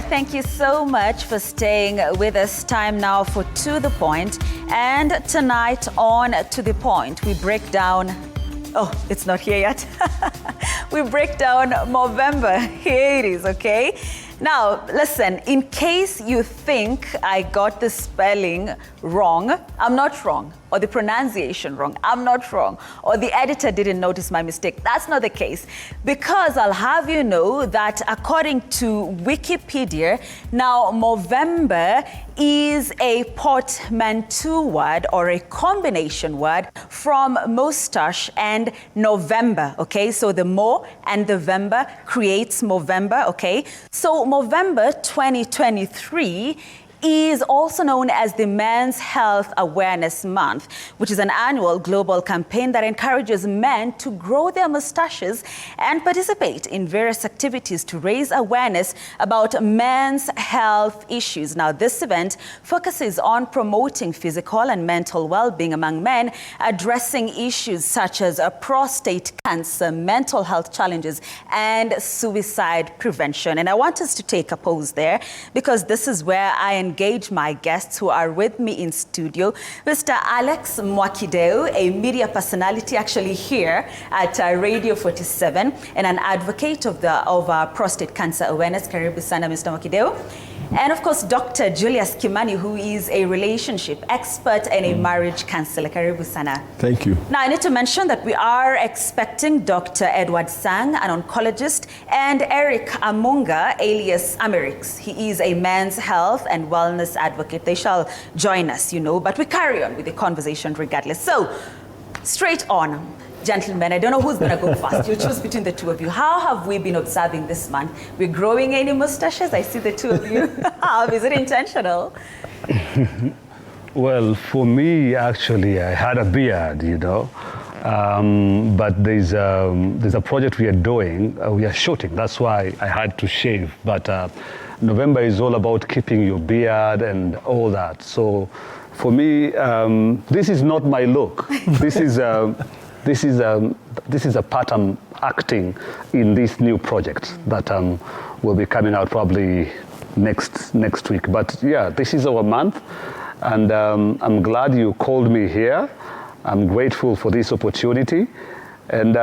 thank you so much for staying with us. Time now for To The Point. And tonight on To The Point, we break down, oh, it's not here yet. We break down Movember. Here it is, okay? Now, listen, in case you think I got the spelling wrong, I'm not wrong, or the pronunciation wrong, I'm not wrong, or the editor didn't notice my mistake. That's not the case, because I'll have you know that according to Wikipedia, now Movember is a portmanteau word or a combination word from mustache and November, okay? So the Mo and the Vember creates Movember, okay? So Movember 2023 is also known as the Men's Health Awareness Month, which is an annual global campaign that encourages men to grow their mustaches and participate in various activities to raise awareness about men's health issues. Now, this event focuses on promoting physical and mental well-being among men, addressing issues such as prostate cancer, mental health challenges, and suicide prevention. And I want us to take a pause there, because this is where I engage my guests who are with me in studio. Mr. Alex Mwakideu, a media personality actually here at Radio 47 and an advocate of prostate cancer awareness. Karibu sana, Mr. Mwakideu. And of course, Dr. Julius Kimani, who is a relationship expert and a marriage counselor. Karibu sana. Thank you. Now, I need to mention that we are expecting Dr. Edward Sang, an oncologist, and Eric Amunga, alias Amerix. He is a men's health and wellness advocate. They shall join us, you know, but we carry on with the conversation regardless. So, straight on. Gentlemen, I don't know who's going to go first. You choose between the two of you. How have we been observing this month? We're growing any mustaches? I see the two of you. Is it intentional? Well, for me, actually, I had a beard, you know. But there's a project we are doing. We are shooting. That's why I had to shave. But November is all about keeping your beard and all that. So for me, this is not my look. This is a part I'm acting in this new project that will be coming out probably next week. But yeah, this is our month, and I'm glad you called me here. I'm grateful for this opportunity. And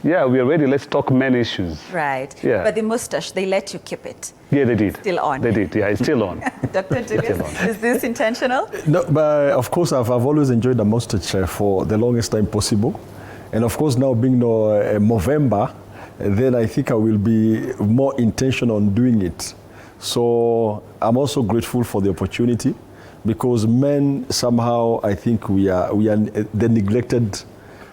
yeah, we are ready. Let's talk men issues. Right. Yeah. But the mustache, they let you keep it. Yeah, they did. Still on. They did, yeah, it's still on. Dr. Julius, is this intentional? No, but of course, I've always enjoyed the mustache for the longest time possible. And of course, now being Movember, then I think I will be more intentional on doing it. So I'm also grateful for the opportunity, because men, somehow, I think we are the neglected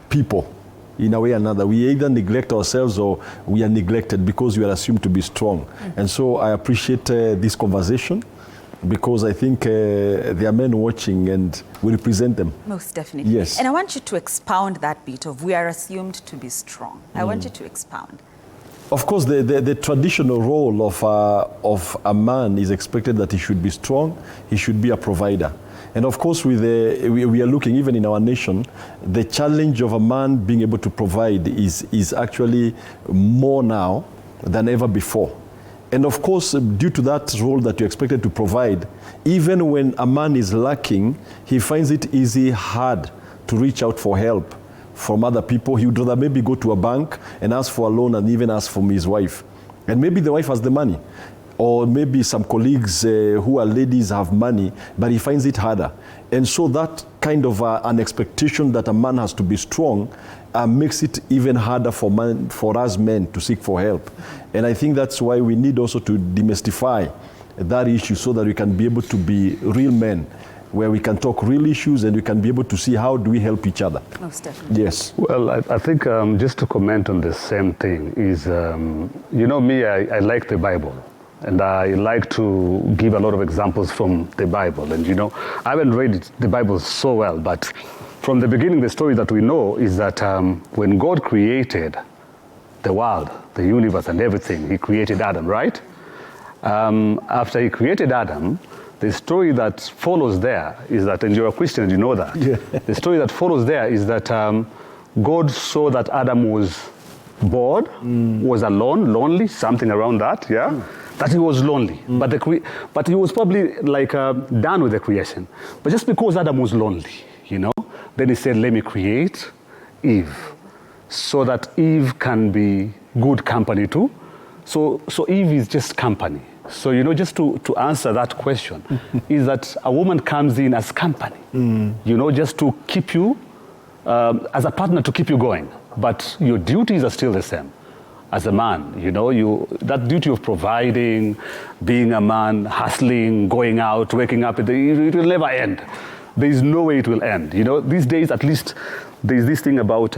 people. In a way or another, we either neglect ourselves or we are neglected because we are assumed to be strong. Mm-hmm. And so I appreciate this conversation, because I think there are men watching and we represent them. Most definitely. Yes. And I want you to expound that bit of we are assumed to be strong. I want you to expound. Of course, the traditional role of a man is expected that he should be strong, he should be a provider. And of course, we are looking, even in our nation, the challenge of a man being able to provide is actually more now than ever before. And of course, due to that role that you're expected to provide, even when a man is lacking, he finds it hard to reach out for help from other people. He would rather maybe go to a bank and ask for a loan and even ask from his wife. And maybe the wife has the money. Or maybe some colleagues who are ladies have money, but he finds it harder. And so that kind of an expectation that a man has to be strong makes it even harder for us men to seek for help. And I think that's why we need also to demystify that issue, so that we can be able to be real men, where we can talk real issues and we can be able to see how do we help each other. Most definitely. Yes. Well, I think just to comment on the same thing is, you know me, I like the Bible. And I like to give a lot of examples from the Bible. And you know, I haven't read the Bible so well, but from the beginning, the story that we know is that when God created the world, the universe and everything, he created Adam, right? After he created Adam, the story that follows there is that, and you're a Christian and you know that, yeah. The story that follows there is that God saw that Adam was bored, was alone, lonely, something around that, yeah? that he was lonely. But he was probably like done with the creation. But just because Adam was lonely, you know, then he said, let me create Eve, so that Eve can be good company too. So Eve is just company. So, you know, just to answer that question, is that a woman comes in as company, you know, just to keep you, as a partner to keep you going. But your duties are still the same. As a man, you know, that duty of providing, being a man, hustling, going out, waking up, it will never end. There is no way it will end. You know, these days, at least, there is this thing about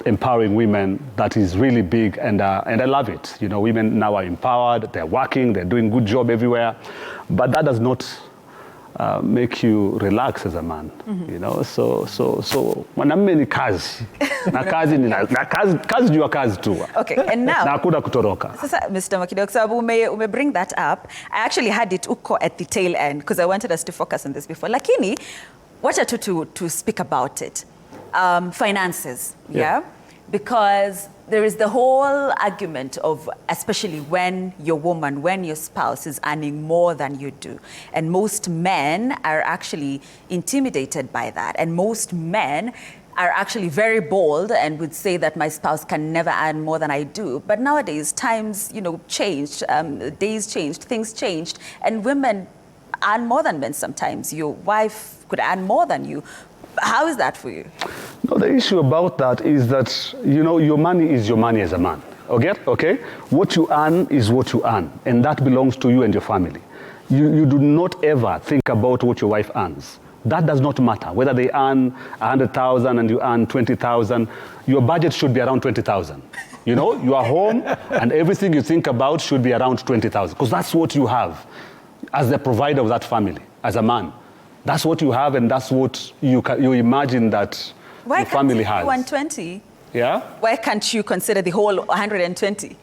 empowering women that is really big, and I love it. You know, women now are empowered, they're working, they're doing good job everywhere, but that does not make you relax as a man. You know, so mwanamume ni kazi na kazi ni kazi juu ya kazi tu. Okay, and now na hakuna kutoroka. Sasa Mr. Makidogo, sababu ume bring that up, I actually had it uko at the tail end because I wanted us to focus on this before. Lakini wacha tu to speak about it. Finances, yeah? Because there is the whole argument of, especially when your woman, when your spouse is earning more than you do. And most men are actually intimidated by that. And most men are actually very bold and would say that my spouse can never earn more than I do. But nowadays, times, you know, changed, days changed, things changed, and women earn more than men sometimes. Your wife could earn more than you. How is that for you? No, the issue about that is that, you know, your money is your money as a man. Okay? What you earn is what you earn, and that belongs to you and your family. You do not ever think about what your wife earns. That does not matter. Whether they earn 100,000 and you earn 20,000, your budget should be around 20,000. You know, you are home and everything you think about should be around 20,000, because that's what you have as the provider of that family, as a man. That's what you have, and that's what you imagine that your family has. Why can't you 120? Yeah? Why can't you consider the whole 120?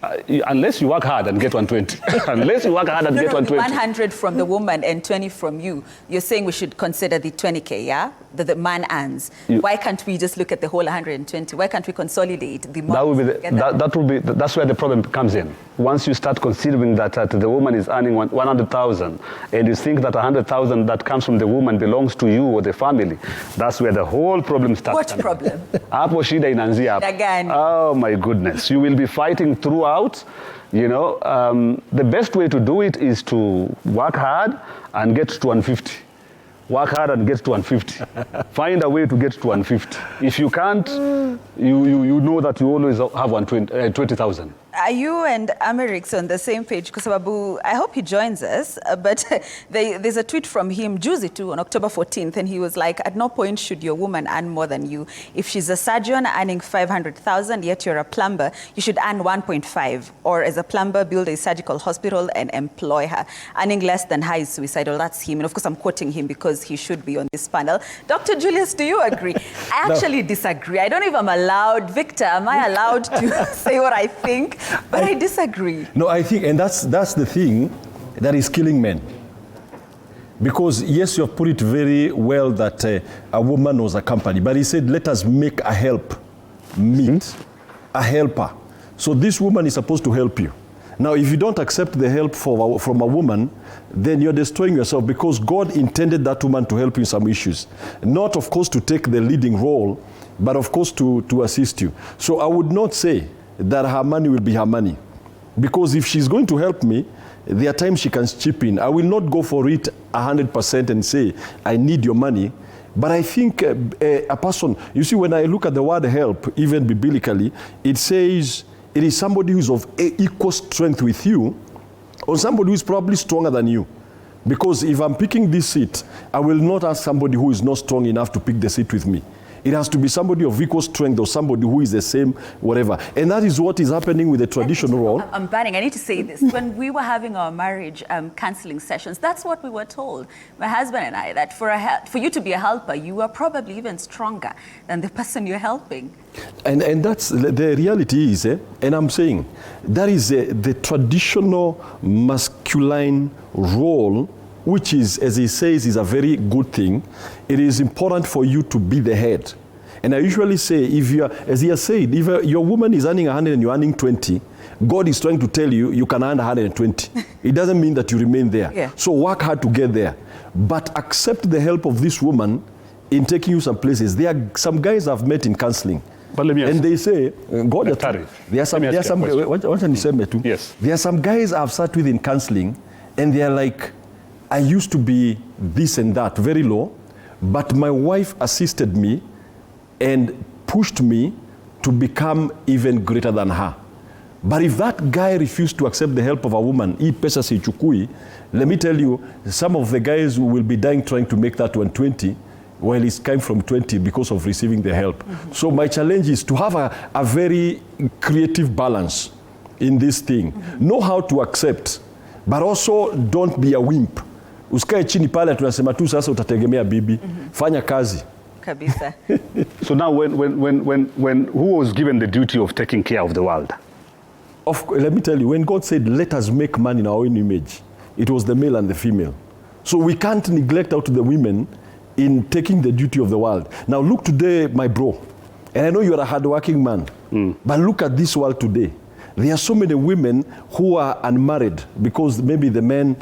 Unless you work hard and get 120. Unless you work hard and get 120. 100 from the woman and 20 from you. You're saying we should consider the 20K, yeah? That the man earns. Why can't we just look at the whole 120? Why can't we consolidate the money? That's where the problem comes in. Once you start considering that the woman is earning 100,000, and you think that 100,000 that comes from the woman belongs to you or the family, that's where the whole problem starts. What problem? Hapo shida inaanzia hapo. Oh my goodness. You will be fighting throughout. You know, the best way to do it is to work hard and get to 150. Work hard and get to 150. Find a way to get to 150. If you can't, you know that you always have 20,000. Are you and Amerix on the same page? Because I hope he joins us, but there's a tweet from him, Juicy too, on October 14th, and he was like, at no point should your woman earn more than you. If she's a surgeon earning 500,000, yet you're a plumber, you should earn 1.5. Or as a plumber, build a surgical hospital and employ her. Earning less than her is suicidal. That's him. And of course, I'm quoting him because he should be on this panel. Dr. Julius, do you agree? I actually disagree. I don't know if I'm allowed, Victor, am I allowed to say what I think? But I disagree. No, I think, and that's the thing that is killing men. Because yes, you have put it very well that a woman was a company, but he said, let us make a help meet a helper. So this woman is supposed to help you. Now, if you don't accept the help from a woman, then you're destroying yourself, because God intended that woman to help you in some issues. Not, of course, to take the leading role, but of course to assist you. So I would not say that her money will be her money. Because if she's going to help me, there are times she can chip in. I will not go for it 100% and say, I need your money. But I think a person, you see, when I look at the word help, even biblically, it says it is somebody who is of equal strength with you, or somebody who is probably stronger than you. Because if I'm picking this seat, I will not ask somebody who is not strong enough to pick the seat with me. It has to be somebody of equal strength, or somebody who is the same, whatever. And that is what is happening with the traditional role. I'm banning. I need to say this. When we were having our marriage counseling sessions, that's what we were told, my husband and I, that for you to be a helper, you are probably even stronger than the person you're helping. And that's the reality is, and I'm saying, that is the traditional masculine role, which is, as he says, is a very good thing. It is important for you to be the head. And I usually say, if you are, as he has said, if your woman is earning 100 and you're earning 20, God is trying to tell you, you can earn 120. It doesn't mean that you remain there. Yeah. So work hard to get there. But accept the help of this woman in taking you some places. There are some guys I've met in counseling. But let me ask and they say, God, there are some Yes. There are some guys I've sat with in counseling, and they are like, I used to be this and that, very low, but my wife assisted me and pushed me to become even greater than her. But if that guy refused to accept the help of a woman, let me tell you, some of the guys will be dying trying to make that 120, while it's came from 20 because of receiving the help. Mm-hmm. So my challenge is to have a very creative balance in this thing. Mm-hmm. Know how to accept, but also don't be a wimp. Usikae chini pale tunasema tu sasa utategemea bibi. Mm-hmm. Fanya kazi. Kabisa. So now when who was given the duty of taking care of the world? Let me tell you, when God said, let us make man in our own image, it was the male and the female. So we can't neglect out the women in taking the duty of the world. Now look today, my bro, and I know you are a hardworking man, but look at this world today. There are so many women who are unmarried because maybe the men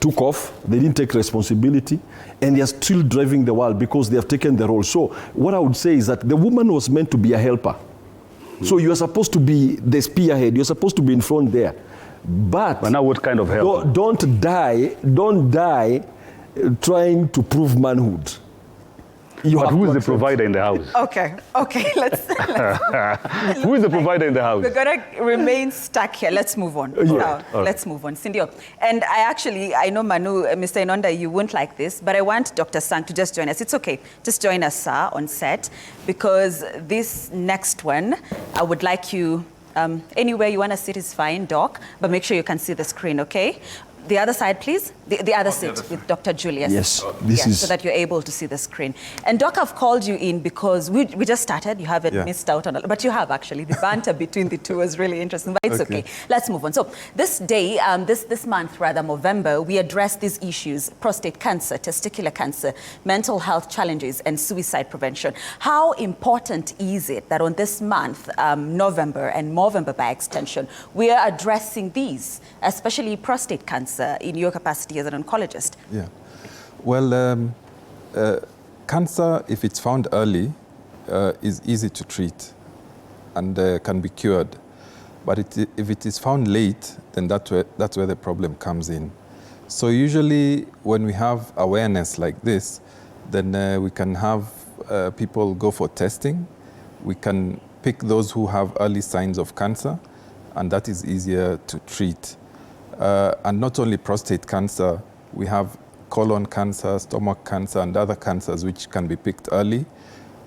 took off, they didn't take responsibility, and they are still driving the world because they have taken the role. So what I would say is that the woman was meant to be a helper. So you are supposed to be the spearhead, you're supposed to be in front there. But now what kind of help? Don't die trying to prove manhood. But who is the provider in the house? Okay, let's who is the provider in the house? We're gonna remain stuck here. Let's move on. Let's move on. Sindio. And I know Manu, Mr. Inonda, you won't like this, but I want Dr. Sang to just join us. It's okay. Just join us, sir, on set, because this next one, I would like you, anywhere you want to sit is fine, Doc, but make sure you can see the screen, okay? The other side, please. The other seat with Dr. Julius. Yes, this is... so that you're able to see the screen. And Doc, I've called you in because we just started. You haven't missed out on it, but you have actually. The banter between the two was really interesting, but it's okay. Let's move on. So this day, this month rather, Movember, we address these issues: prostate cancer, testicular cancer, mental health challenges, and suicide prevention. How important is it that on this month, November and Movember by extension, we are addressing these, especially prostate cancer, in your capacity as an oncologist? Yeah. Well, cancer, if it's found early, is easy to treat and can be cured. But if it is found late, then that's where the problem comes in. So usually when we have awareness like this, then we can have people go for testing. We can pick those who have early signs of cancer, and that is easier to treat. And not only prostate cancer, we have colon cancer, stomach cancer, and other cancers which can be picked early.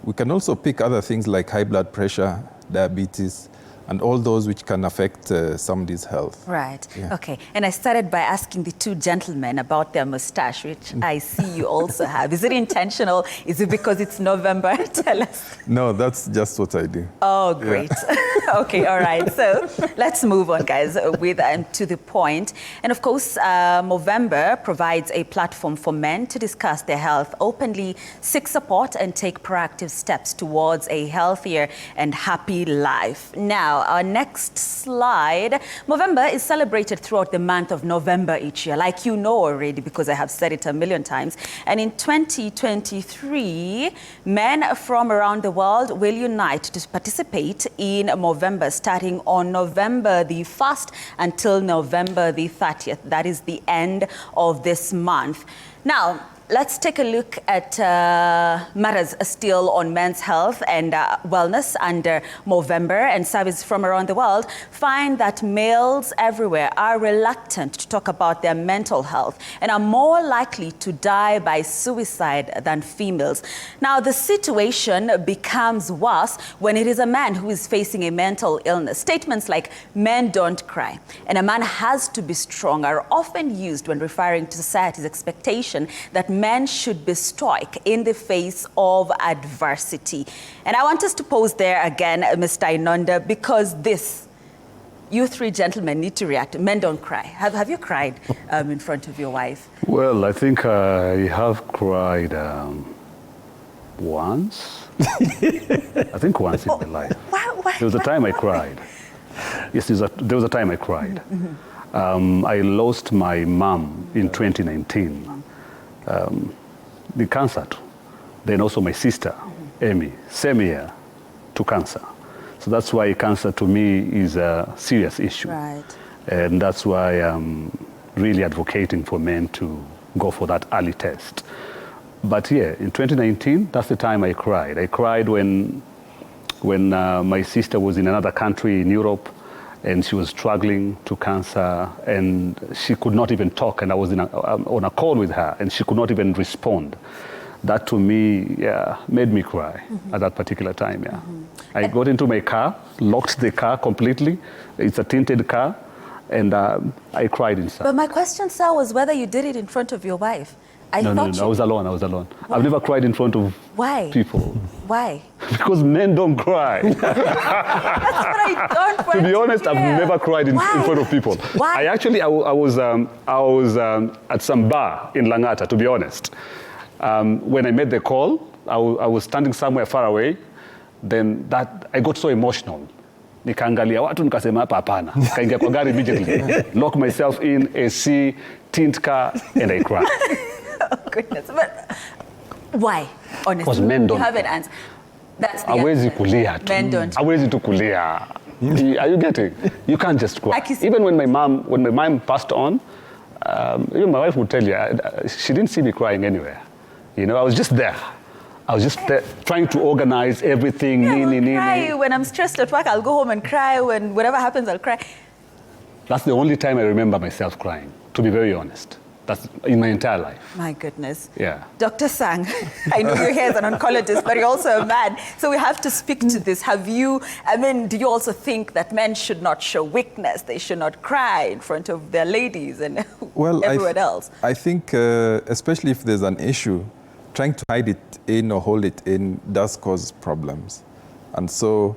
We can also pick other things like high blood pressure, diabetes, and all those which can affect somebody's health. Right, okay. And I started by asking the two gentlemen about their mustache, which I see you also have. Is it intentional? Is it because it's November? Tell us. No, that's just what I do. Oh, great. Okay, all right. So let's move on, guys, with to the point. And of course, Movember provides a platform for men to discuss their health openly, seek support, and take proactive steps towards a healthier and happy life. Now, our next slide. Movember is celebrated throughout the month of November each year, like you know already, because I have said it a million times. And in 2023, men from around the world will unite to participate in Movember, starting on November the 1st until November the 30th. That is the end of this month. Now, let's take a look at matters still on men's health and wellness under Movember. And surveys from around the world find that males everywhere are reluctant to talk about their mental health and are more likely to die by suicide than females. Now, the situation becomes worse when it is a man who is facing a mental illness. Statements like "men don't cry" and "a man has to be strong" are often used when referring to society's expectation that men should be stoic in the face of adversity. And I want us to pause there again, Mr. Inonda, because you three gentlemen need to react. Men don't cry. Have you cried in front of your wife? Well, I think I have cried Once. I think once in my life. Why? There was a time I cried. Yes, there was a time I cried. I lost my mom in 2019. The cancer. Then also my sister, Amy, same year, to cancer. So that's why cancer to me is a serious issue. Right. And that's why I'm really advocating for men to go for that early test. But yeah, in 2019, that's the time I cried. I cried when my sister was in another country in Europe and she was struggling to cancer and she could not even talk, and I was on a call with her and she could not even respond. That to me, yeah, made me cry at that particular time, yeah. I got into my car, locked the car completely. It's a tinted car, and I cried inside. But my question, sir, was whether you did it in front of your wife. No, I was alone. Why? I've never cried in front of people. Why? Because men don't cry. That's what I don't want to be honest, to I've hear. never cried in front of people. Why? I was at some bar in Langata, to be honest. When I made the call, I was standing somewhere far away. Then I got so emotional. Nikaangalia watu nikasema hapa hapana. Nikaingia kwa gari immediately. Lock myself in, AC, tint car, and I cried. Oh, goodness. But why? Honestly, because men don't. You have an answer. That's the Hawezi answer. kulia tu. Men don't. Hawezi tu kulia. Are you getting? You can't just cry. Even when my mom passed on, even my wife would tell you, she didn't see me crying anywhere. You know, I was just there. I was just there, trying to organize everything. Yeah, I'll cry when I'm stressed at work. I'll go home and cry. When whatever happens, I'll cry. That's the only time I remember myself crying, to be very honest. That's in my entire life. My goodness. Yeah. Dr. Sang, I know you're here as an oncologist, but you're also a man. So we have to speak to this. Do you also think that men should not show weakness? They should not cry in front of their ladies and everyone else? I think, especially if there's an issue, trying to hide it in or hold it in does cause problems. And so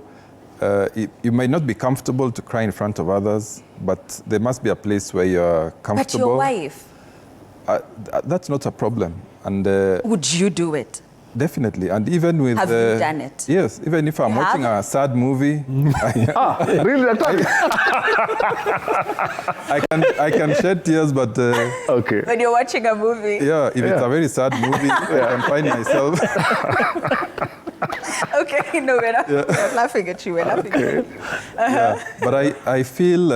you might not be comfortable to cry in front of others, but there must be a place where you're comfortable. But your wife? That's not a problem. And would you do it? Definitely. And even with... Have you done it? Yes. Even if I'm watching a sad movie... Really? I can shed tears, but... okay. When you're watching a movie? Yeah, if it's a very sad movie, I can find myself... Okay, no, we're not laughing at you. We're laughing at you. Yeah, but I feel,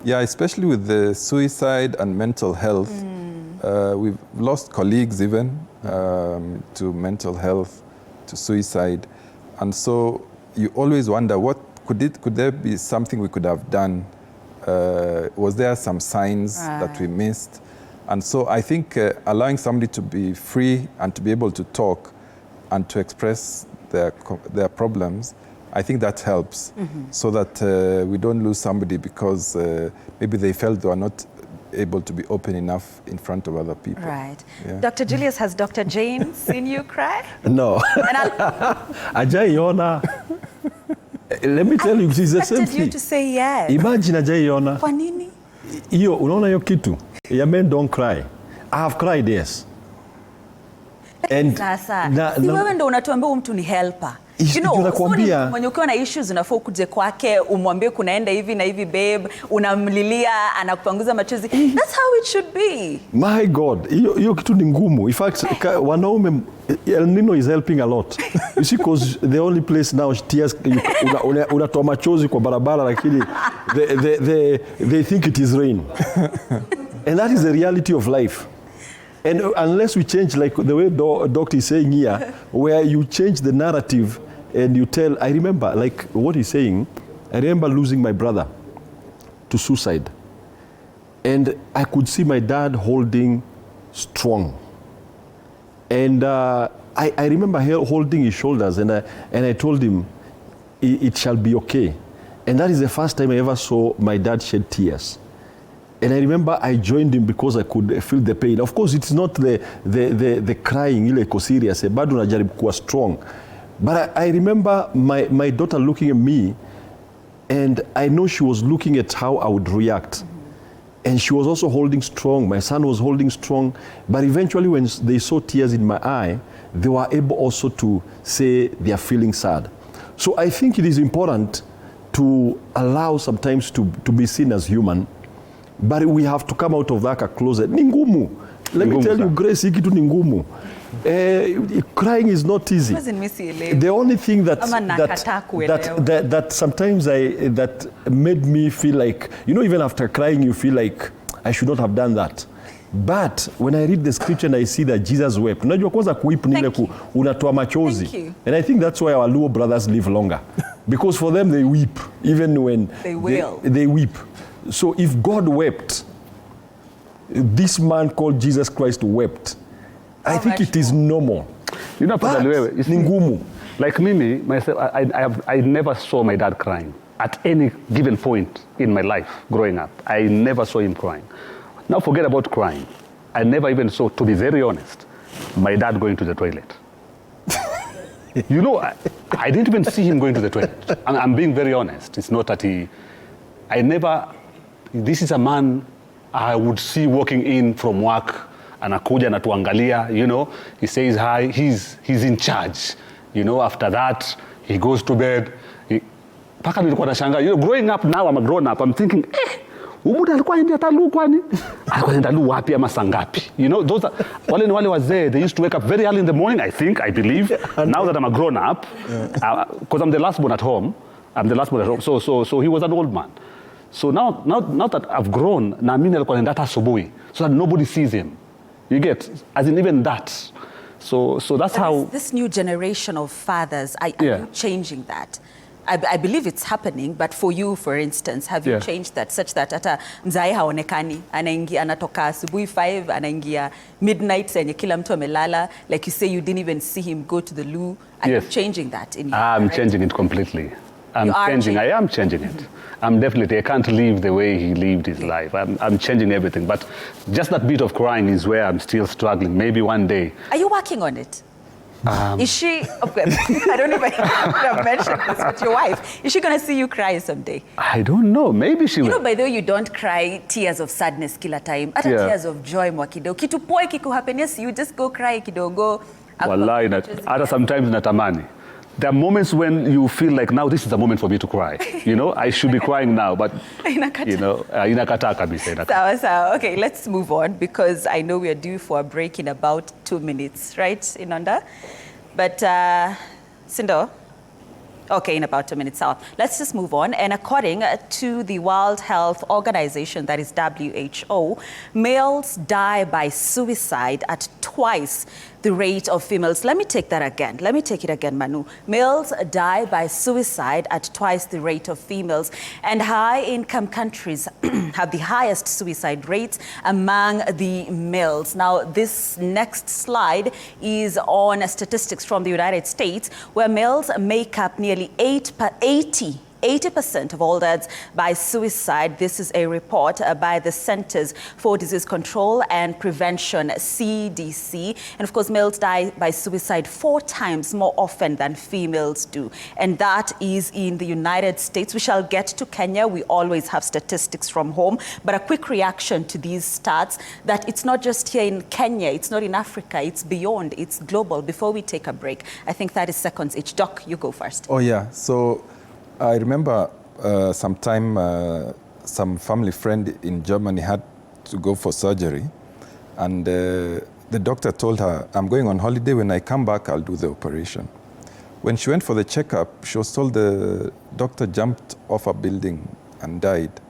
especially with the suicide and mental health, we've lost colleagues even to mental health, to suicide. And so you always wonder, could there be something we could have done? Was there some signs that we missed? And so I think allowing somebody to be free and to be able to talk and to express their problems, I think that helps, so that we don't lose somebody because maybe they felt they were not able to be open enough in front of other people. Right. Yeah. Dr. Julius, has Dr. Jane seen you cry? No. Ajaiona. Let me tell you, she's the same thing. I expected you to say yes. Imagine ajaiona. Kwa nini? Hiyo, unaona hiyo kitu? Ya men don't cry. I have cried, yes. And sasa, si wewe ndo unatuambia mtu ni helper. Mwenye ukiwa na issues unafaa ukuje kwake, umwambie kunaenda hivi na hivi babe, unamlilia, anakupanguza machozi. That's how it should be. My God, hiyo kitu ni ngumu. In fact, wanaume, El Nino is helping a lot. You see, because the only place now tears, unatoa machozi kwa barabara, lakini they think it is rain. And that is the reality of life. And unless we change, like the way Doctor is saying here, where you change the narrative and you tell, I remember, like what he's saying, I remember losing my brother to suicide. And I could see my dad holding strong. And I remember holding his shoulders and I told him, it shall be okay. And that is the first time I ever saw my dad shed tears. And I remember I joined him because I could feel the pain. Of course, it's not the crying, ile iko serious, bado najaribu kuwa strong. But I remember my daughter looking at me, and I know she was looking at how I would react. And she was also holding strong. My son was holding strong. But eventually when they saw tears in my eye, they were able also to say they are feeling sad. So I think it is important to allow sometimes to be seen as human, but we have to come out of that closet. Ni ngumu. Let me tell you, Grace, hiki tu ni ngumu. Crying is not easy. The only thing that sometimes that made me feel like, even after crying, you feel like I should not have done that. But when I read the scripture and I see that Jesus wept, unajua kwanza kuweep ni ile unatoa machozi. And I think that's why our Luo brothers live longer. Because for them they weep, even when they weep. So if God wept, this man called Jesus Christ wept, I think it is normal. But ni ngumu. Like me, myself, I never saw my dad crying at any given point in my life growing up. I never saw him crying. Now forget about crying. I never even saw, to be very honest, my dad going to the toilet. I didn't even see him going to the toilet. I'm being very honest. It's not that this is a man I would see walking in from work, anakuja natuangalia, he says hi, he's in charge. After that, he goes to bed. Paka nilikuwa nashangaa. Growing up now, I'm a grown up, I'm thinking, Umuda alikuwa enda talu kwani? Alikuwa enda talu wapi ama sangapi? Those are, wale wazee, they used to wake up very early in the morning, I believe. Now that I'm a grown up, because I'm the last born at home, so he was an old man. So now that I've grown, na mimi alikuwa enda asubuhi, so that nobody sees him. You get, as in even that. So that's how... This new generation of fathers, are you changing that? I believe it's happening, but for you, for instance, have you changed that such that hata mzae haonekani, anatoka asubuhi 5, anaingia midnight, senye kila mtu amelala, like you say, you didn't even see him go to the loo. Are you changing that in you? I'm changing it completely. I am changing it. I can't live the way he lived his life. I'm changing everything, but just that bit of crying is where I'm still struggling. Maybe one day. Are you working on it? Is she, I don't even have mentioned this with your wife. Is she going to see you cry someday? I don't know. Maybe she will. By the way, you don't cry tears of sadness kila time. Ata tears of joy mwa kidogo. Kitu poe kiku happiness, you just go cry kidogo. Wallahi, ata sometimes natamani. There are moments when you feel like, now this is the moment for me to cry. I should be crying now, but, inakata kabisa. Sawa. Okay, let's move on because I know we are due for a break in about 2 minutes, right, Inanda? But, Sindo? Okay, in about 2 minutes, Sawa. Let's just move on. And according to the World Health Organization, that is WHO, males die by suicide at twice the rate of females. Let me take that again. Let me take it again, Manu. Males die by suicide at twice the rate of females. And high-income countries have the highest suicide rates among the males. Now, this next slide is on statistics from the United States, where males make up nearly 80% of all deaths by suicide. This is a report by the Centers for Disease Control and Prevention, CDC. And of course, males die by suicide 4 times more often than females do. And that is in the United States. We shall get to Kenya. We always have statistics from home. But a quick reaction to these stats, that it's not just here in Kenya, it's not in Africa, it's beyond, it's global. Before we take a break, I think 30 seconds each. Doc, you go first. Oh, yeah. So I remember some family friend in Germany had to go for surgery, and the doctor told her, I'm going on holiday, when I come back, I'll do the operation. When she went for the checkup, she was told the doctor jumped off a building and died.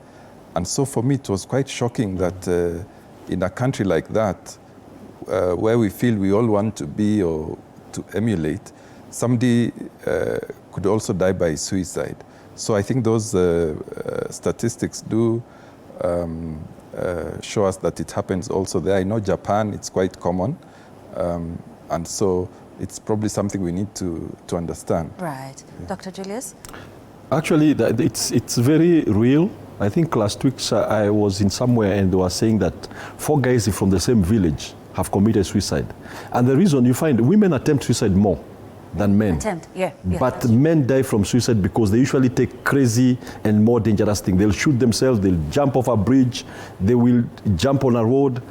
And so for me, it was quite shocking that in a country like that, where we feel we all want to be or to emulate, somebody could also die by suicide. So I think those statistics do show us that it happens also there. I know Japan, it's quite common. And so it's probably something we need to understand. Right. Yeah. Dr. Julius? Actually, it's very real. I think last week I was in somewhere and they were saying that 4 guys from the same village have committed suicide. And the reason you find women attempt suicide more than men. Attempt, yeah. But men die from suicide because they usually take crazy and more dangerous things. They'll shoot themselves, they'll jump off a bridge, they will jump on a road.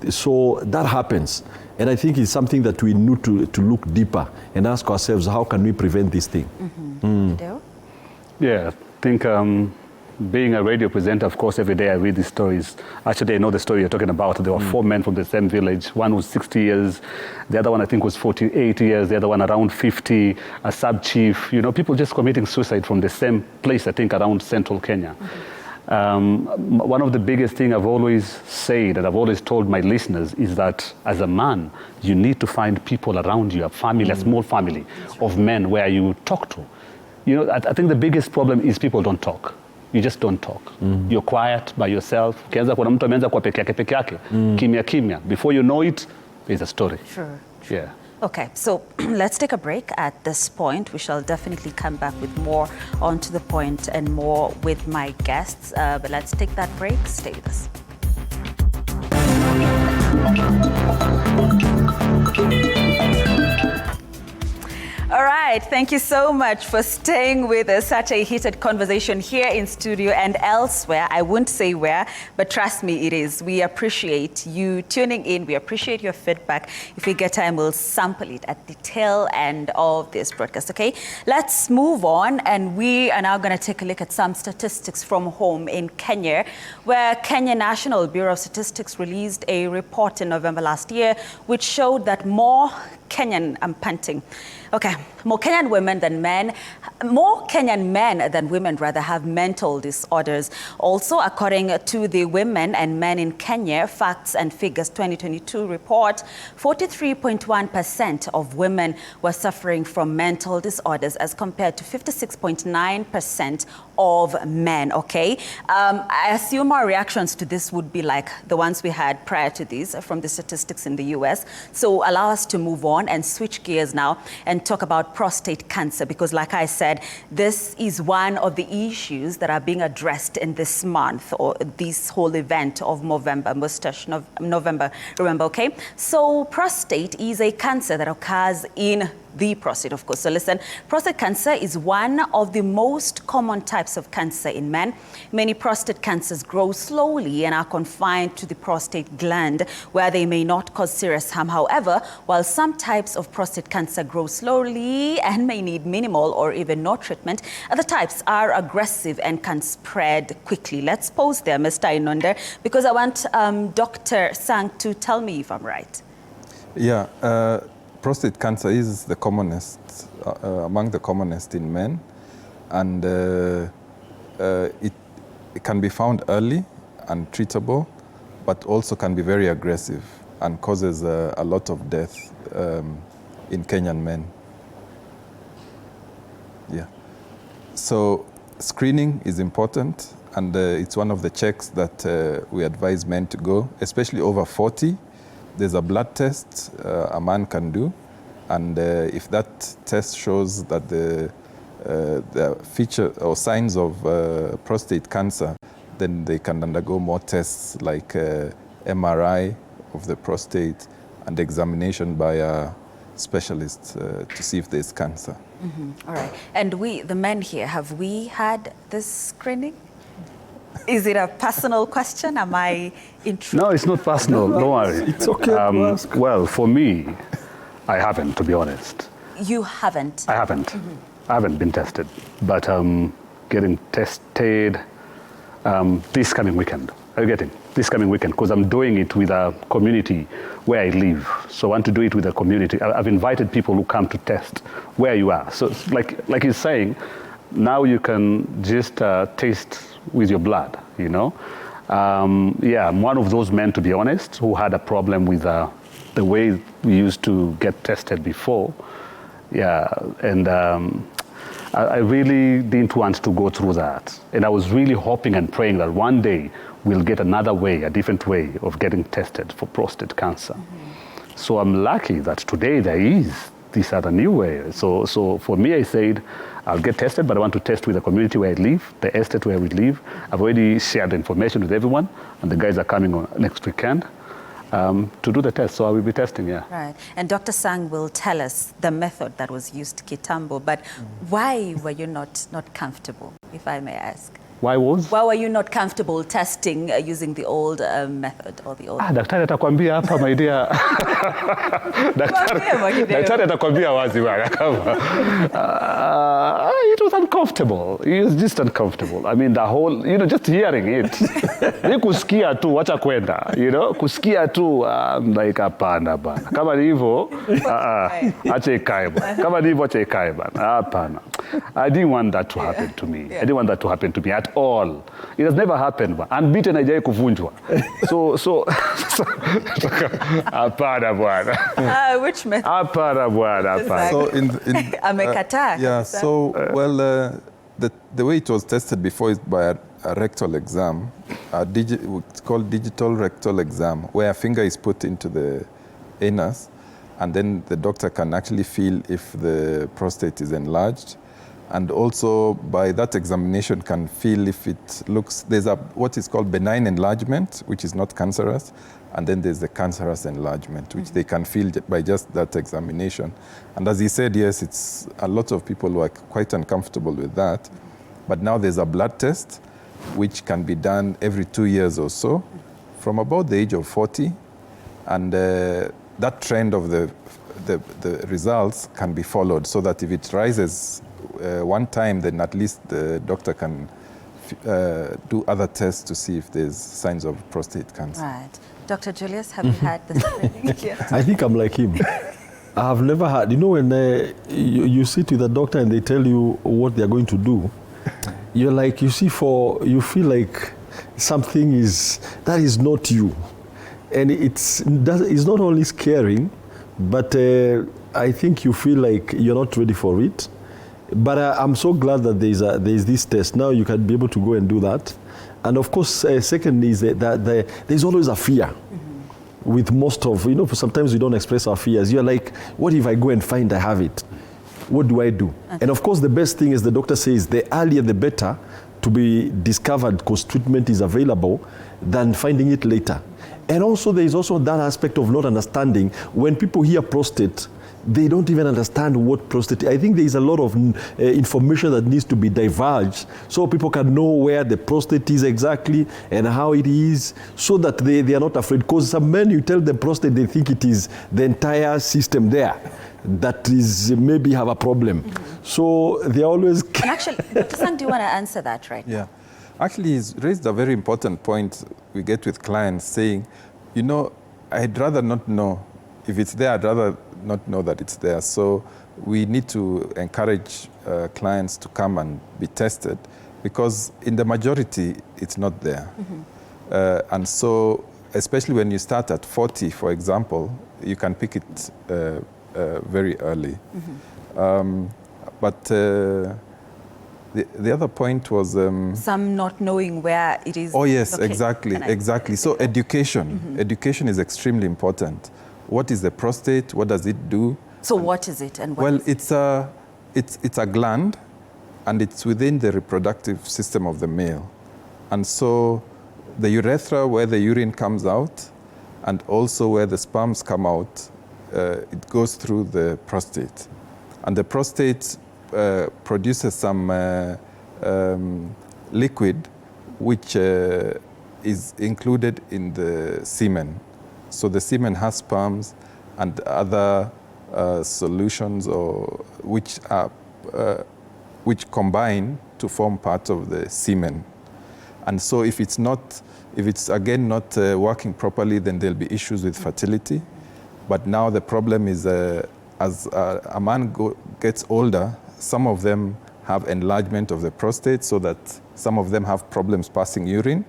So that happens. And I think it's something that we need to look deeper and ask ourselves, how can we prevent this thing? Yeah, I think being a radio presenter, of course, every day I read these stories. Actually, I know the story you're talking about. There were 4 men from the same village. One was 60 years. The other one, I think, was 48 years. The other one around 50, a sub-chief. You know, people just committing suicide from the same place, I think, around central Kenya. One of the biggest things I've always said and I've always told my listeners is that as a man, you need to find people around you, a family, a small family of men where you talk to. You know, I think the biggest problem is people don't talk. You just don't talk. You're quiet by yourself. Ukianza kuna mtu ameanza kuwa peke yake, kimya kimya. Before you know it, there's a story. Sure. Yeah. Okay, so let's take a break at this point. We shall definitely come back with more on To The Point and more with my guests. But let's take that break. Stay with us. All right, thank you so much for staying with us. Such a heated conversation here in studio and elsewhere. I won't say where, but trust me, it is. We appreciate you tuning in. We appreciate your feedback. If we get time, we'll sample it at the tail end of this broadcast, okay? Let's move on, and we are now going to take a look at some statistics from home in Kenya, where Kenya National Bureau of Statistics released a report in November last year, which showed that more Kenyan men than women have mental disorders. Also, according to the Women and Men in Kenya Facts and Figures 2022 report, 43.1% of women were suffering from mental disorders as compared to 56.9% of men, okay? I assume our reactions to this would be like the ones we had prior to these from the statistics in the US. So allow us to move on and switch gears now and talk about prostate cancer, because like I said, this is one of the issues that are being addressed in this month, or this whole event of November, remember, okay? So prostate is a cancer that occurs in the prostate, of course. So listen, prostate cancer is one of the most common types of cancer in men. Many prostate cancers grow slowly and are confined to the prostate gland, where they may not cause serious harm. However, while some types of prostate cancer grow slowly and may need minimal or even no treatment, other types are aggressive and can spread quickly. Let's pause there, Mr. Inonde, because I want Dr. Sang to tell me if I'm right. Yeah. Prostate cancer is the commonest, among the commonest in men, and it can be found early and treatable, but also can be very aggressive and causes a lot of death in Kenyan men. Yeah. So screening is important, and it's one of the checks that we advise men to go, especially over 40. There's a blood test a man can do, and if that test shows that the feature or signs of prostate cancer, then they can undergo more tests like MRI of the prostate and examination by a specialist to see if there's cancer. All right. And we, the men here, have we had this screening? Is it a personal question? Am I intruding? No, it's not personal. Don't worry. It's okay to ask. Well, for me, I haven't, to be honest. You haven't? I haven't. I haven't been tested, but getting tested this coming weekend. Are you getting? This coming weekend, because I'm doing it with a community where I live. So I want to do it with a community. I've invited people who come to test where you are. So it's like he's saying, now you can just taste with your blood, you know? Yeah, I'm one of those men, to be honest, who had a problem with the way we used to get tested before. Yeah, and I really didn't want to go through that. And I was really hoping and praying that one day we'll get another way, a different way of getting tested for prostate cancer. So I'm lucky that today there is this other new way. So for me, I said, I'll get tested, but I want to test with the community where I live, the estate where we live. I've already shared the information with everyone, and the guys are coming on next weekend. to do the test. So I will be testing, yeah. Right. And Dr. Sang will tell us the method that was used kitambo, but why were you not comfortable, if I may ask? Why were you not comfortable testing using the old method or the old? Daktari atakwambia hapa my dear. Daktari atakwambia wazi bwana kama it was uncomfortable. It was just uncomfortable. I mean the whole, just hearing it. Ni kusikia tu wacha kwenda, kusikia tu like hapana bana. Kama ni hivyo acha ikae bana. Kama ni hivyo acha ikae bana. Hapana. I didn't want that to happen to me. I didn't want that to happen to me at all. It has never happened. Unbeaten haijai kuvunjwa. So hapana bwana. Which method? Hapana bwana, hapana. So amekataa. Yeah, so the way it was tested before is by a rectal exam, it's called digital rectal exam, where a finger is put into the anus, and then the doctor can actually feel if the prostate is enlarged. And also by that examination can feel if it looks, there's what is called benign enlargement, which is not cancerous, and then there's the cancerous enlargement, which they can feel by just that examination. And as he said, yes, it's a lot of people who are quite uncomfortable with that. But now there's a blood test, which can be done every 2 years or so, from about the age of 40. And that trend of the results can be followed, so that if it rises one time, then at least the doctor can do other tests to see if there's signs of prostate cancer. Right. Dr. Julius, have you had this training yet? I think I'm like him. I have never had, when you sit with a doctor and they tell you what they're going to do, you're like, you feel like something that is not you. And it's not only scaring, but I think you feel like you're not ready for it. But I'm so glad that there's this test. Now you can be able to go and do that. And of course, second is that there's always a fear. With most of, sometimes we don't express our fears. You're like, what if I go and find I have it? What do I do? Okay. And of course, the best thing is the doctor says the earlier the better to be discovered, because treatment is available, than finding it later. And also there is also that aspect of not understanding. When people hear prostate, they don't even understand what prostate is. I think there is a lot of information that needs to be divulged so people can know where the prostate is exactly and how it is, so that they are not afraid. Because some men, you tell them prostate, they think it is the entire system there that is maybe have a problem. So they are always... And actually, Dr. Sang, do you want to answer that right now? Yeah. Actually, he's raised a very important point we get with clients saying, I'd rather not know. If it's there, I'd rather not know that it's there. So we need to encourage clients to come and be tested, because in the majority, it's not there. And so, especially when you start at 40, for example, you can pick it very early. But the other point was... some not knowing where it is. Oh, yes, located. exactly. So education. Education is extremely important. What is the prostate? What does it do? So what is it? And what well, is it's a gland, and it's within the reproductive system of the male. And so the urethra, where the urine comes out, and also where the sperms come out, it goes through the prostate. And the prostate produces some liquid which is included in the semen. So the semen has sperms and other solutions which combine to form part of the semen. And so if it's again not working properly, then there'll be issues with fertility. But now the problem is as a man gets older, some of them have enlargement of the prostate, so that some of them have problems passing urine,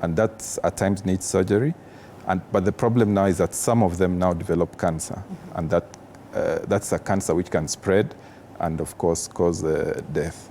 and that at times needs surgery. But the problem now is that some of them now develop cancer, and that's a cancer which can spread and, of course, cause death.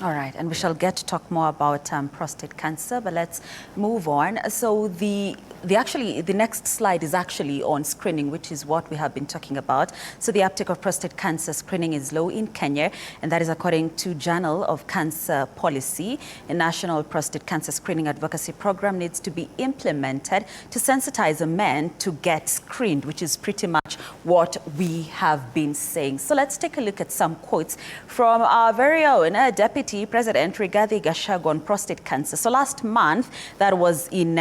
All right, and we shall get to talk more about prostate cancer, but let's move on. So the next slide is actually on screening, which is what we have been talking about. So the uptake of prostate cancer screening is low in Kenya, and that is according to Journal of Cancer Policy. A national prostate cancer screening advocacy program needs to be implemented to sensitize men to get screened, which is pretty much what we have been saying. So let's take a look at some quotes from our very own Deputy President Rigathi Gachagua on prostate cancer. So last month, that was in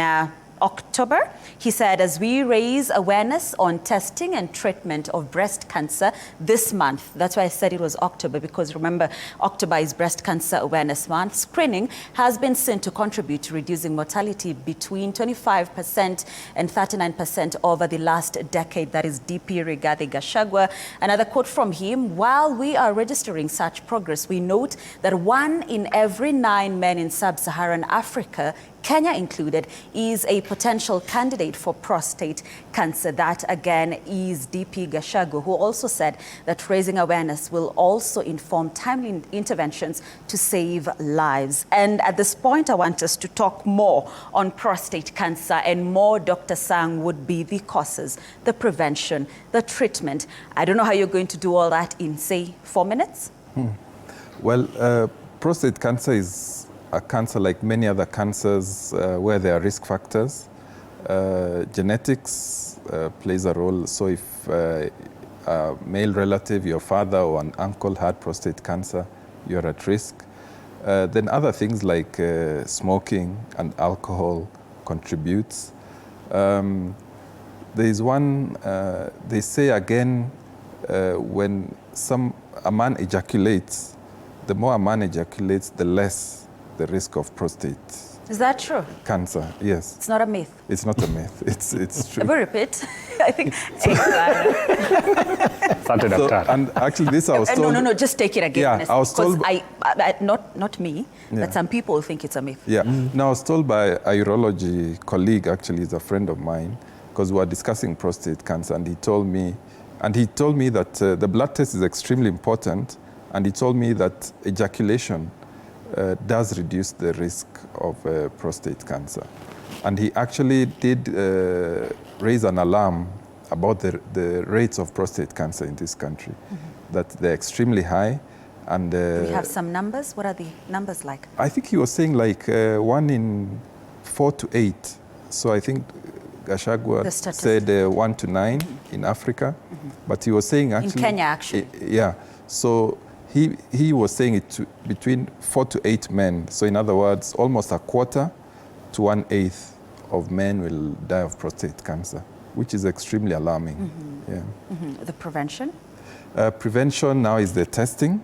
October, he said, as we raise awareness on testing and treatment of breast cancer this month. That's why I said it was October, because remember, October is Breast Cancer Awareness Month. Screening has been seen to contribute to reducing mortality between 25% and 39% over the last decade. That is DP Rigathi Gachagua. Another quote from him: while we are registering such progress, we note that 1 in every 9 men in sub-Saharan Africa, Kenya included, is a potential candidate for prostate cancer. That again is DP Gachagua, who also said that raising awareness will also inform timely interventions to save lives. And at this point, I want us to talk more on prostate cancer, and more, Dr. Sang, would be the causes, the prevention, the treatment. I don't know how you're going to do all that in, say, 4 minutes? Well, prostate cancer is a cancer like many other cancers where there are risk factors. Genetics plays a role. So if a male relative, your father or an uncle had prostate cancer, you're at risk. Then other things like smoking and alcohol contributes. There is one, they say again, when a man ejaculates, the more a man ejaculates, the less the risk of prostate. Is that true? Cancer, yes. It's not a myth. It's not a myth. It's true. We repeat. I think. And actually, this I was told. No, just take it again. Yeah, I was told. Not me. Yeah. But some people think it's a myth. Yeah. Now I was told by a urology colleague. Actually, he's a friend of mine, because we were discussing prostate cancer, and he told me that the blood test is extremely important, and he told me that ejaculation does reduce the risk of prostate cancer. And he actually did raise an alarm about the rates of prostate cancer in this country, that they're extremely high. And do we have some numbers? What are the numbers like? I think he was saying like 1 in 4 to 8. So I think Gachagua said 1 to 9 in Africa. But he was saying actually... In Kenya, actually. Yeah. So he was saying it between 4 to 8 men. So in other words, almost a quarter to 1/8 of men will die of prostate cancer, which is extremely alarming. Yeah. The prevention? Prevention now is the testing.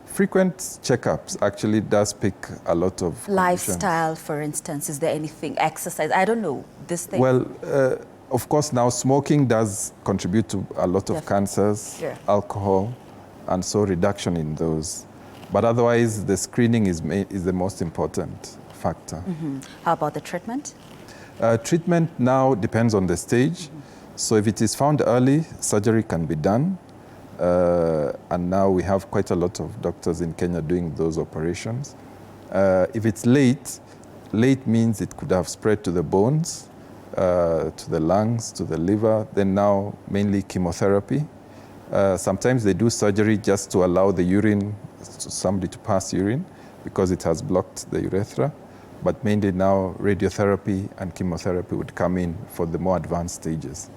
Frequent checkups actually does pick a lot of lifestyle, for instance. Is there anything? Exercise? I don't know. This thing. Well, of course, now smoking does contribute to a lot of cancers, alcohol, and so reduction in those. But otherwise, the screening is the most important factor. How about the treatment? Treatment now depends on the stage. So if it is found early, surgery can be done. And now we have quite a lot of doctors in Kenya doing those operations. If it's late means it could have spread to the bones, to the lungs, to the liver, then now mainly chemotherapy. Sometimes they do surgery just to allow the urine, somebody to pass urine, because it has blocked the urethra. But mainly now radiotherapy and chemotherapy would come in for the more advanced stages.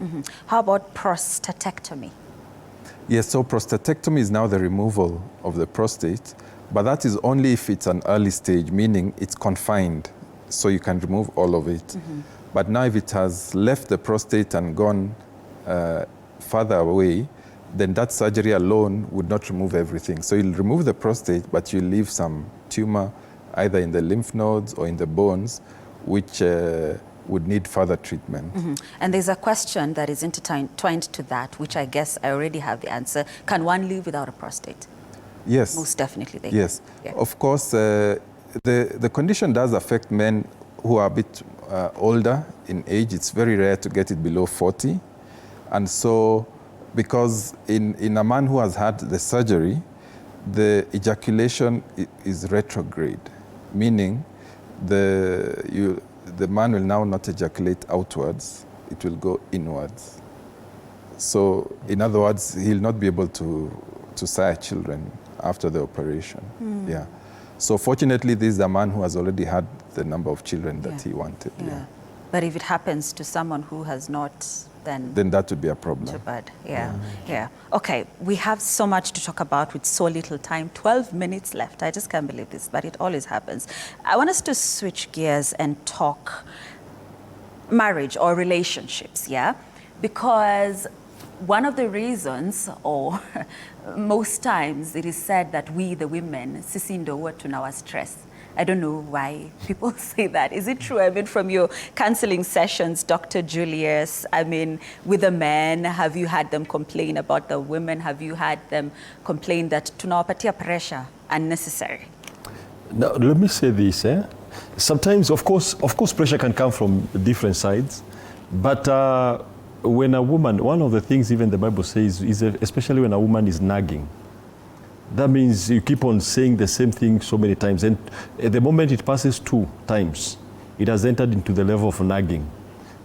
How about prostatectomy? Yes, so prostatectomy is now the removal of the prostate, but that is only if it's an early stage, meaning it's confined, so you can remove all of it. But now if it has left the prostate and gone further away, then that surgery alone would not remove everything. So you'll remove the prostate, but you'll leave some tumor either in the lymph nodes or in the bones, which would need further treatment. And there's a question that is intertwined to that, which I guess I already have the answer. Can one live without a prostate? Yes. Most definitely they can. Yeah. Of course, the condition does affect men who are a bit older in age. It's very rare to get it below 40. And so, because in a man who has had the surgery, the ejaculation is retrograde, meaning the man will now not ejaculate outwards, it will go inwards. So, in other words, he'll not be able to sire children after the operation. Yeah. So, fortunately, this is a man who has already had the number of children that he wanted. Yeah. But if it happens to someone who has not, then that would be a problem. Too bad. Yeah. Okay, we have so much to talk about with so little time. 12 minutes left. I just can't believe this, but it always happens. I want us to switch gears and talk marriage or relationships, yeah? Because one of the reasons, or most times, it is said that we, the women, sisindo tunawa stress. I don't know why people say that. Is it true? I mean, from your counseling sessions, Dr. Julius, I mean, with the men, have you had them complain about the women? Have you had them complain that tunawapatia pressure unnecessary? Now, let me say this. Sometimes, of course, pressure can come from different sides. But when a woman, one of the things even the Bible says, is especially when a woman is nagging, that means you keep on saying the same thing so many times. And at the moment it passes 2 times, it has entered into the level of nagging.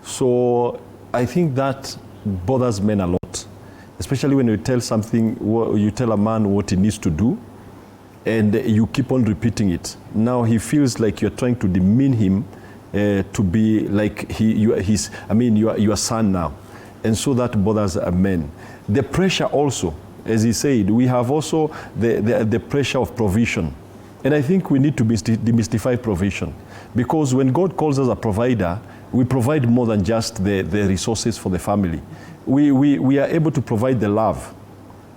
So I think that bothers men a lot, especially when you tell a man what he needs to do, and you keep on repeating it. Now he feels like you're trying to demean him to be like your son now. And so that bothers a man. The pressure also, as he said, we have also the pressure of provision. And I think we need to demystify provision. Because when God calls us a provider, we provide more than just the resources for the family. We are able to provide the love,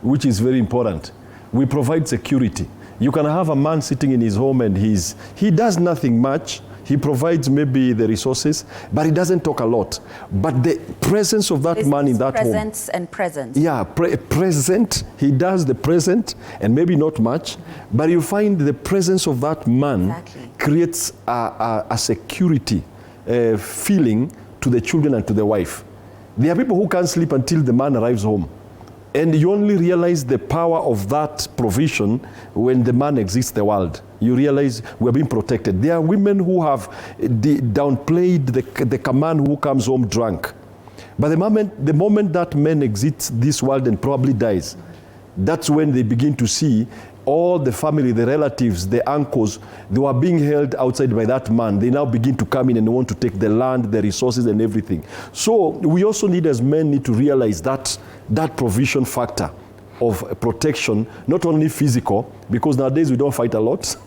which is very important. We provide security. You can have a man sitting in his home and he does nothing much. He provides maybe the resources, but he doesn't talk a lot. But the presence of that man in that home. Presence and presence. Yeah, present. He does the present, and maybe not much, but you find the presence of that man creates a security feeling to the children and to the wife. There are people who can't sleep until the man arrives home. And you only realize the power of that provision when the man exits the world. You realize we're being protected. There are women who have downplayed the command who comes home drunk. But the moment that man exits this world and probably dies, that's when they begin to see all the family, the relatives, the uncles, they were being held outside by that man. They now begin to come in and want to take the land, the resources and everything. So we also as men need to realize that provision factor of protection, not only physical, because nowadays we don't fight a lot,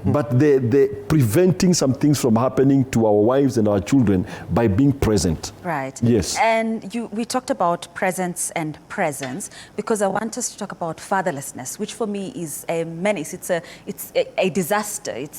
but the preventing some things from happening to our wives and our children by being present. Right. Yes. And we talked about presence and presence because I want us to talk about fatherlessness, which for me is a menace. It's a disaster. It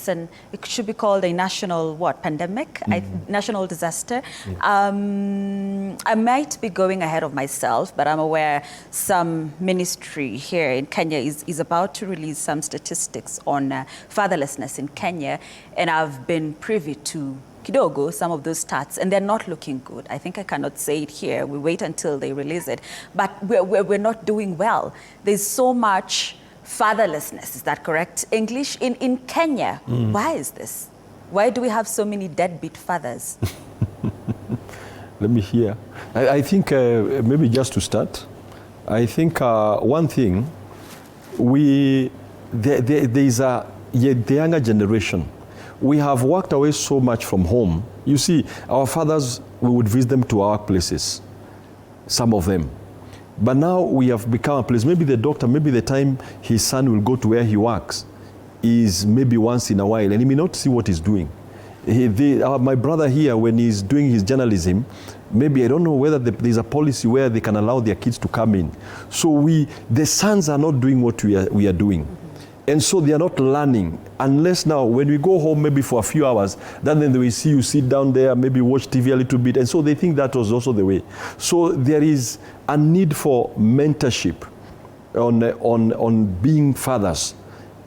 should be called a national pandemic, national disaster. Yeah. I might be going ahead of myself, but I'm aware some ministry here in Kenya is about to release some statistics on fatherlessness in Kenya, and I've been privy to kidogo some of those stats, and they're not looking good. I think I cannot say it here. We wait until they release it, but we're not doing well. There's so much fatherlessness. Is that correct English in Kenya? Why is this? Why do we have so many deadbeat fathers? Let me hear. I think maybe just to start, I think one thing the younger generation, we have walked away so much from home. You see, our fathers, we would visit them to our places, some of them. But now we have become a place. Maybe the doctor, maybe the time his son will go to where he works is maybe once in a while, and he may not see what he's doing. My brother here, when he's doing his journalism, maybe I don't know whether there's a policy where they can allow their kids to come in. So the sons are not doing what we are doing. And so they are not learning, unless now when we go home maybe for a few hours, then they will see you sit down there, maybe watch TV a little bit, and so they think that was also the way. So there is a need for mentorship on being fathers,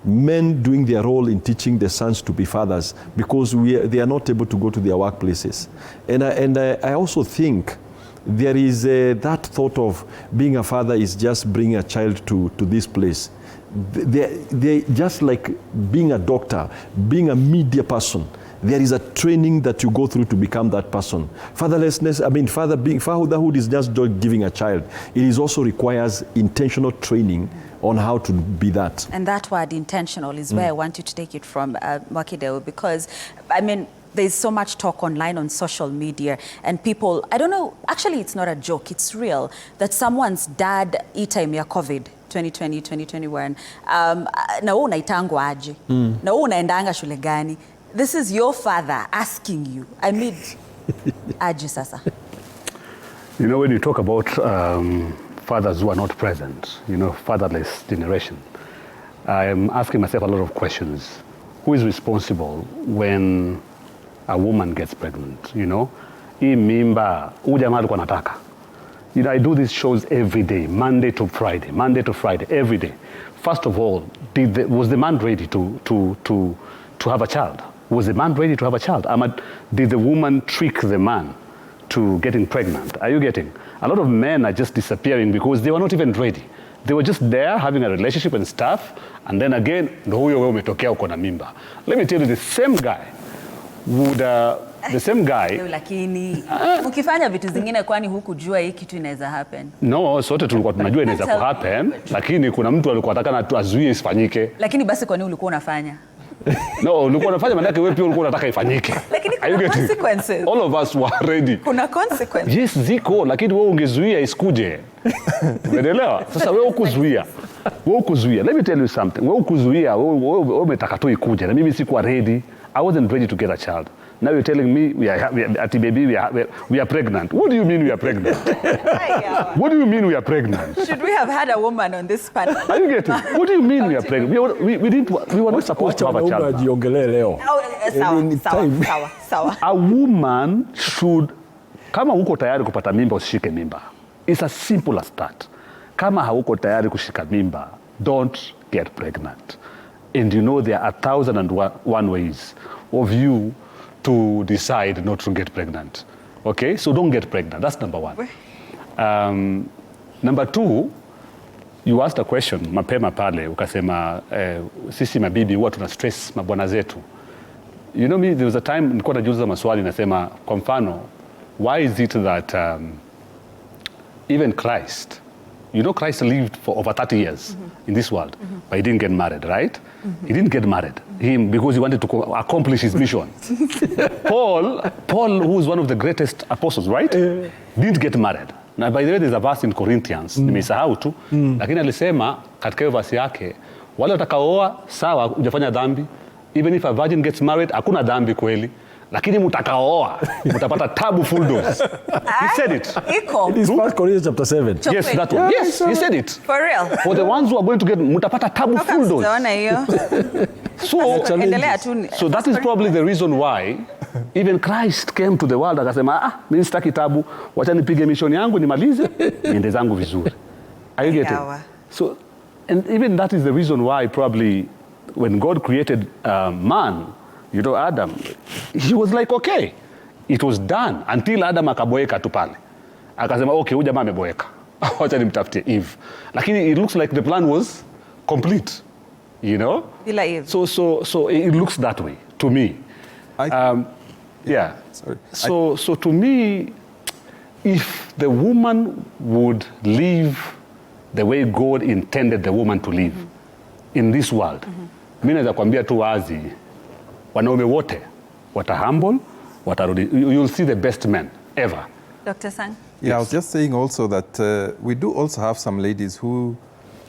men doing their role in teaching the sons to be fathers, because they are not able to go to their workplaces. And I also think there is that thought of being a father is just bringing a child to this place. they just like being a doctor, being a media person. There is a training that you go through to become that person. Fatherlessness, fatherhood is just giving a child. It also requires intentional training on how to be that. And that word intentional is where I want you to take it from, Mwakideu, because I mean, there's so much talk online on social media and people, I don't know, actually it's not a joke, it's real, that someone's dad time ya COVID 2020, 2021, na wewe unaitangwa aje? Na wewe unaendanga shule gani? This is your father asking you. I mean, aje sasa. You know, when you talk about fathers who are not present, you know, fatherless generation, I am asking myself a lot of questions. Who is responsible when a woman gets pregnant, you know? Hii mimba, huyu jamaa alikuwa anataka. You know, I do these shows every day, Monday to Friday, every day. First of all, was the man ready to have a child? Was the man ready to have a child? Did the woman trick the man to getting pregnant? Are you getting? A lot of men are just disappearing because they were not even ready. They were just there having a relationship and stuff, and then again, ndo huyo wewe umetokea uko na mimba. Let me tell you, the same guy would lakini ukifanya vitu zingine kwani hukujua hii kitu inaweza happen? No, sote tulikuwa tunajua inaweza happen, lakini kuna mtu alikuwa anataka azuie isifanyike. Lakini basi kwa nini ulikuwa unafanya? No, ulikuwa unafanya maana yake wewe pia ulikuwa unataka ifanyike. Lakini kuna consequences. All of us were ready. Kuna consequences. Yes, ziko, lakini wewe ungezuia isikuje. Umeelewa? Sasa wewe ukuzuia. Let me tell you something. Wewe ukuzuia, wewe umetaka tu ikuje na mimi sikuwa ready. I wasn't ready to get a child. Now you're telling me we are pregnant. What do you mean we are pregnant? What do you mean we are pregnant? Should we have had a woman on this panel? Are you getting? What do you mean we are pregnant? We were not supposed to have a child. Sawa. A woman should, kama uko tayari kupata mimba usishike mimba. It's as simple as that. Kama hauko tayari kushika mimba, don't get pregnant. And you know there are 1,001 ways of you to decide not to get pregnant. Okay? So don't get pregnant. That's number one. Number two, you asked a question, mapema pale, ukasema, sisi mabibi huwa tuna stress mabwana zetu. You know me, there was a time, nilikuwa najiuliza maswali nasema, kwa mfano, why is it that even Christ, you know Christ lived for over 30 years in this world, but he didn't get married, right? He didn't get married because he wanted to accomplish his mission. Paul, who is one of the greatest apostles, right? Didn't get married. Now, by the way, there's a verse in Corinthians, nimesahau tu, lakini alisema katika hiyo verse yake, wale watakaooa sawa, hujafanya dhambi. Even if a virgin gets married, hakuna dhambi kweli. Lakini mutakaooa, mutapata tabu full dose. He said it. It is 1 Corinthians chapter 7. Yes, that one. Yes, he said it. For real. For the ones who are going to get, mutapata tabu full dose. So that is probably the reason why even Christ came to the world akasema, mimi sitaki tabu, wacha nipige mission yangu nimalize, niende zangu vizuri. Are you getting? So, and even that is the reason why probably when God created man, you know, Adam, he was like, okay, it was done until Adam akaboeka tu pale. Akasema, okay, huyu jamaa ameboeka. Wacha nimtafutie Eve. Lakini it looks like the plan was complete, you know? Bila Eve. So it looks that way to me. Yeah. Sorry. So to me, if the woman would live the way God intended the woman to live in this world, mimi naweza kuambia tu wazi, wanaume wote humble, watarudi. You'll see the best men ever. Dr. Sang? Yeah, I was just saying also that we do also have some ladies who,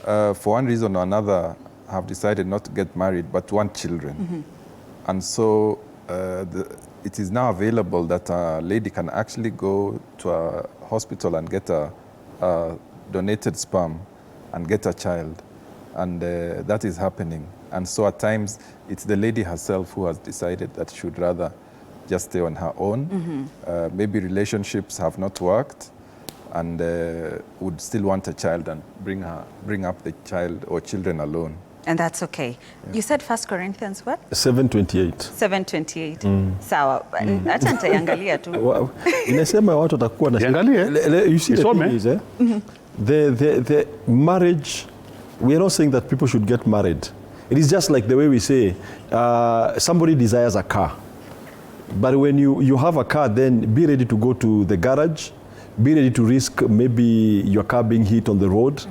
for one reason or another, have decided not to get married but want children. And so it is now available that a lady can actually go to a hospital and get a donated sperm and get a child. And that is happening. And so at times, it's the lady herself who has decided that she would rather just stay on her own. Maybe relationships have not worked and would still want a child and bring up the child or children alone. And that's okay. Yeah. You said 1 Corinthians what? 7:28. 7:28. Sawa. Acha nitaiangalia tu. Inasema watu watakuwa na Angalie. You see the thing is, the marriage We are not saying that people should get married. It is just like the way we say, somebody desires a car. But when you have a car, then be ready to go to the garage, be ready to risk maybe your car being hit on the road,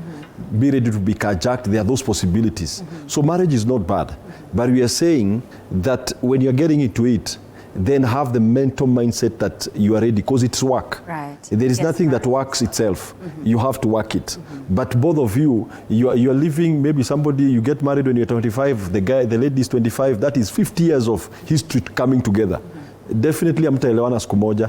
be ready to be carjacked. There are those possibilities. So marriage is not bad. But we are saying that when you're getting into it, then have the mental mindset that you are ready, because it's work. Right. There is nothing that works itself. You have to work it. But both of you are living, maybe somebody, you get married when you're 25, the lady is 25, that is 50 years of history coming together. Definitely hamtaelewana siku moja.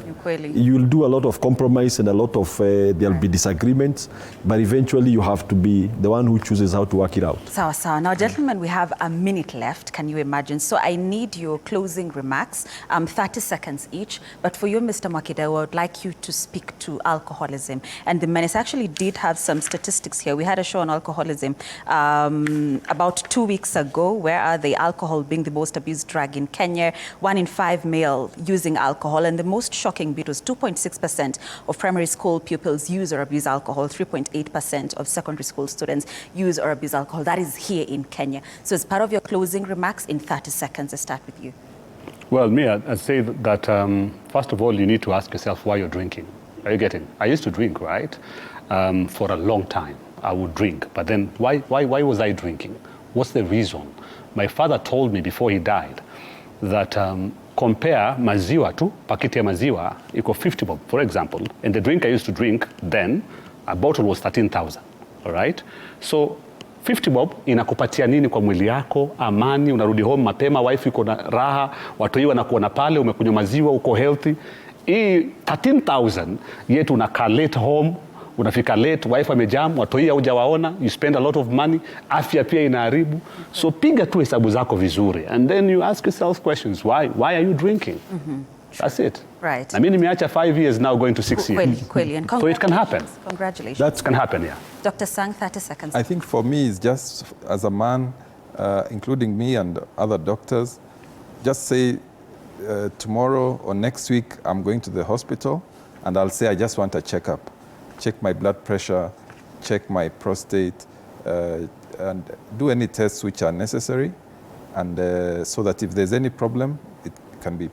You'll do a lot of compromise and a lot of there'll be disagreements, but eventually you have to be the one who chooses how to work it out. Sawa sawa. Now gentlemen, we have a minute left. Can you imagine? So I need your closing remarks, 30 seconds each. But for you, Mr. Mwakideu, I would like you to speak to alcoholism and the menace. Actually did have some statistics here. We had a show on alcoholism about 2 weeks ago. Where are they? Alcohol being the most abused drug in Kenya. 1 in 5 male using alcohol, and the most shocking bit was 2.6% of primary school pupils use or abuse alcohol, 3.8% of secondary school students use or abuse alcohol. That is here in Kenya. So as part of your closing remarks, in 30 seconds, I start with you. Well, me, I'd say that first of all, you need to ask yourself why you're drinking. Are you getting? I used to drink, right? For a long time, I would drink. But then why was I drinking? What's the reason? My father told me before he died that compare maziwa tu, pakiti ya maziwa, iko 50 bob, for example, and the drink I used to drink then, a bottle was 13,000, all right? So 50 bob inakupatia nini kwa mwili yako? Amani, unarudi home mapema, wife iko na raha, watoi wanakuona pale, umekunywa maziwa, uko healthy. Hii 13,000 yetu unakaa late home, unafika late, wife amejam, watoi hujawaona, you spend a lot of money, afya pia inaharibu. So piga tu hesabu zako vizuri, and then you ask yourself questions. Why are you drinking? That's it. Right. I mean, nimeacha 5 years now, going to 6 years. And so it can happen. Congratulations. That can happen, yeah. Dr. Sang, 30 seconds. I think for me, it's just as a man, including me and other doctors, just say tomorrow or next week, I'm going to the hospital, and I'll say I just want a checkup. Check my blood pressure, check my prostate, and do any tests which are necessary, and so that if there's any problem, it can be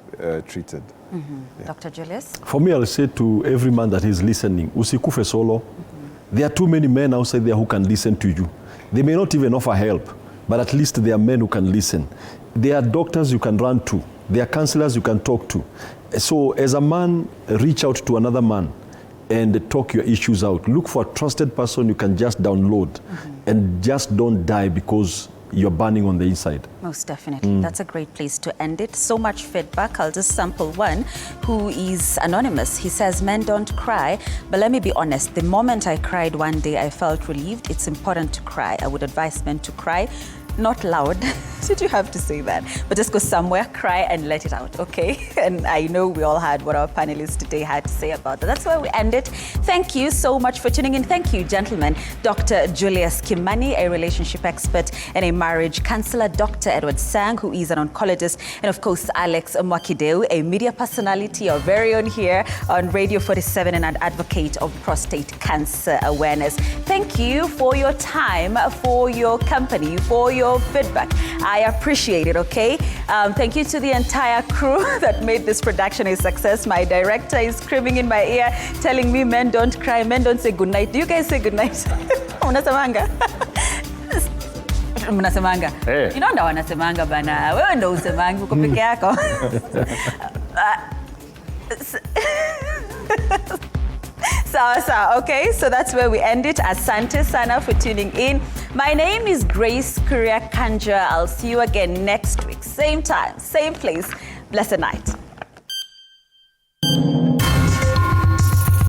treated. Yeah. Dr. Julius? For me, I'll say to every man that is listening, usikufe solo. There are too many men outside there who can listen to you. They may not even offer help, but at least there are men who can listen. There are doctors you can run to. There are counselors you can talk to. So as a man, reach out to another man and talk your issues out. Look for a trusted person you can just download, and just don't die because you're burning on the inside. Most definitely. That's a great place to end it. So much feedback. I'll just sample one who is anonymous. He says, men don't cry, but let me be honest. The moment I cried one day, I felt relieved. It's important to cry. I would advise men to cry. Not loud. Did you have to say that? But just go somewhere, cry, and let it out, okay? And I know we all heard what our panelists today had to say about that. That's where we end it. Thank you so much for tuning in. Thank you, gentlemen. Dr. Julius Kimani, a relationship expert and a marriage counselor. Dr. Edward Sang, who is an oncologist. And of course, Alex Mwakideu, a media personality, our very own here on Radio 47 and an advocate of prostate cancer awareness. Thank you for your time, for your company, for your feedback. I appreciate it, okay? Thank you to the entire crew that made this production a success. My director is screaming in my ear, telling me men don't cry, men don't say goodnight. Do you guys say goodnight? Mnasemanga? Mnasemanga? Hey. You know ndo wanasemanga bana. Wewe ndo usemangi uko peke yako. Okay, so that's where we end it. Asante sana for tuning in. My name is Grace Kuria Kanja. I'll see you again next week. Same time, same place. Blessed night.